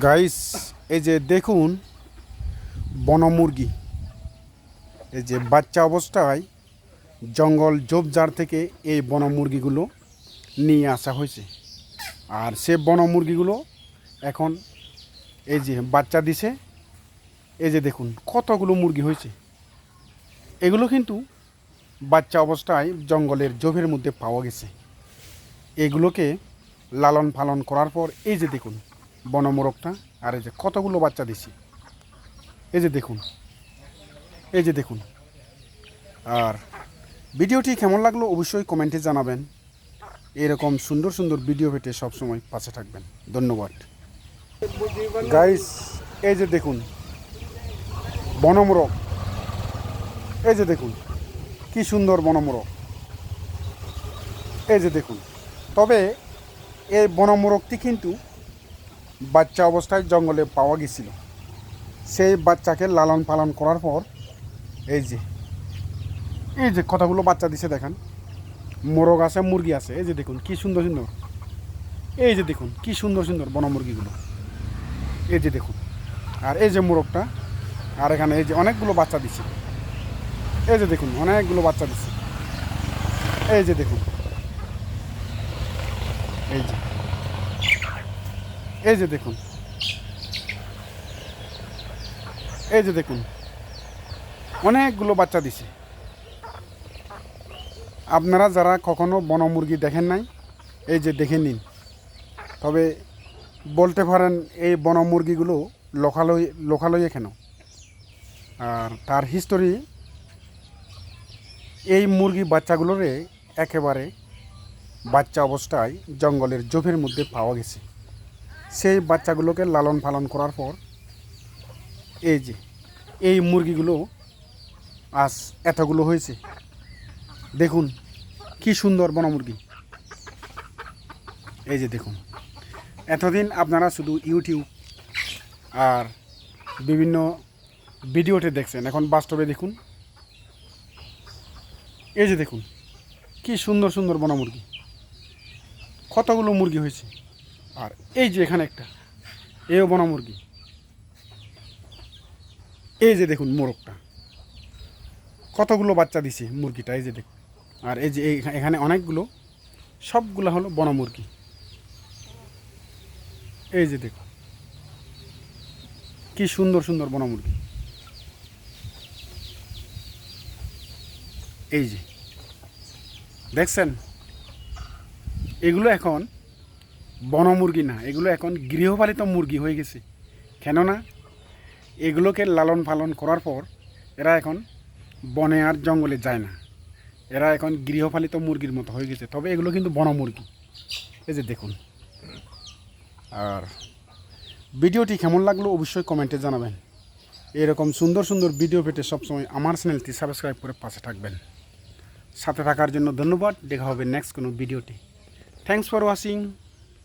Guys, এই যে দেখুন বনমুরগি, এই যে বাচ্চা অবস্থায় জঙ্গল ঝোপঝাড় থেকে এই বনমুরগিগুলো নিয়ে আসা হয়েছে। আর সে বনমুরগিগুলো এখন এই যে বাচ্চা দিছে। এই যে দেখুন কতগুলো মুরগি হয়েছে। এগুলো কিন্তু বাচ্চা অবস্থায় জঙ্গলের ঝোপের মধ্যে পাওয়া গেছে। এগুলোকে লালন পালন করার পর এই যে দেখুন বনমোরগটা, আর এই যে কতগুলো বাচ্চা দিছি। এই যে দেখুন, এই যে দেখুন। আর ভিডিওটি কেমন লাগলো অবশ্যই কমেন্টে জানাবেন। এরকম সুন্দর সুন্দর ভিডিও পেতে সবসময় পাশে থাকবেন। ধন্যবাদ গাইস। এই যে দেখুন বনমোরগ, এই যে দেখুন কি সুন্দর বনমোরগ। এই যে দেখুন, তবে এই বনমোরগটি কিন্তু বাচ্চা অবস্থায় জঙ্গলে পাওয়া গেছিল। সেই বাচ্চাকে লালন পালন করার পর এই যে কতগুলো বাচ্চা দিছে দেখেন। মোরগ আছে, মুরগি আছে। এই যে দেখুন কি সুন্দর সুন্দর। এই যে দেখুন কি সুন্দর সুন্দর বনমুরগিগুলো। এই যে দেখুন, আর এই যে মোরগটা, আর এখানে এই যে অনেকগুলো বাচ্চা দিছে। এই যে দেখুন অনেকগুলো বাচ্চা দিছে। এই যে দেখুন, এই যে এই যে দেখুন, এই যে দেখুন অনেকগুলো বাচ্চা দিছে। আপনারা যারা কখনো বনমুরগি দেখেন নাই, এই যে দেখে নিন। তবে বলতে পারেন এই বনমুরগিগুলো লোকালয়ে কেন। আর তার হিস্টোরি, এই মুরগি বাচ্চাগুলোরে একেবারে বাচ্চা অবস্থায় জঙ্গলের ঝোপের মধ্যে পাওয়া গেছে। সেই বাচ্চাগুলোকে লালন পালন করার পর এই যে এই মুরগিগুলো আজ এতগুলো হয়েছে। দেখুন কি সুন্দর বনমুরগি। এই যে দেখুন, এতদিন আপনারা শুধু ইউটিউব আর বিভিন্ন ভিডিওতে দেখছেন, এখন বাস্তবে দেখুন। এই যে দেখুন কি সুন্দর সুন্দর বনমুরগি, কতগুলো মুরগি হয়েছে। আর এই যে এখানে একটা, এও বনমুরগি। এই যে দেখুন মোরগটা কতগুলো বাচ্চা দিছে মুরগিটা। এই যে দেখুন, আর এই যে এখানে অনেকগুলো, সবগুলো হলো বনমুরগি। এই যে দেখুন কি সুন্দর সুন্দর বনমুরগি। এই যে দেখছেন, এগুলো এখন বনমুরগি না, এগুলো এখন গৃহপালিত মুরগি হয়ে গেছে। কেননা এগুলোকে লালন পালন করার পর এরা এখন বনে আর জঙ্গলে যায় না, এরা এখন গৃহপালিত মুরগির মতো হয়ে গেছে। তবে এগুলো কিন্তু বনমুরগি। এই যে দেখুন। আর ভিডিওটি কেমন লাগলো অবশ্যই কমেন্টে জানাবেন। এরকম সুন্দর সুন্দর ভিডিও পেতে সবসময় আমার চ্যানেলটি সাবস্ক্রাইব করে পাশে থাকবেন। সাথে থাকার জন্য ধন্যবাদ। দেখা হবে নেক্সট কোনো ভিডিওটি। Thanks for watching.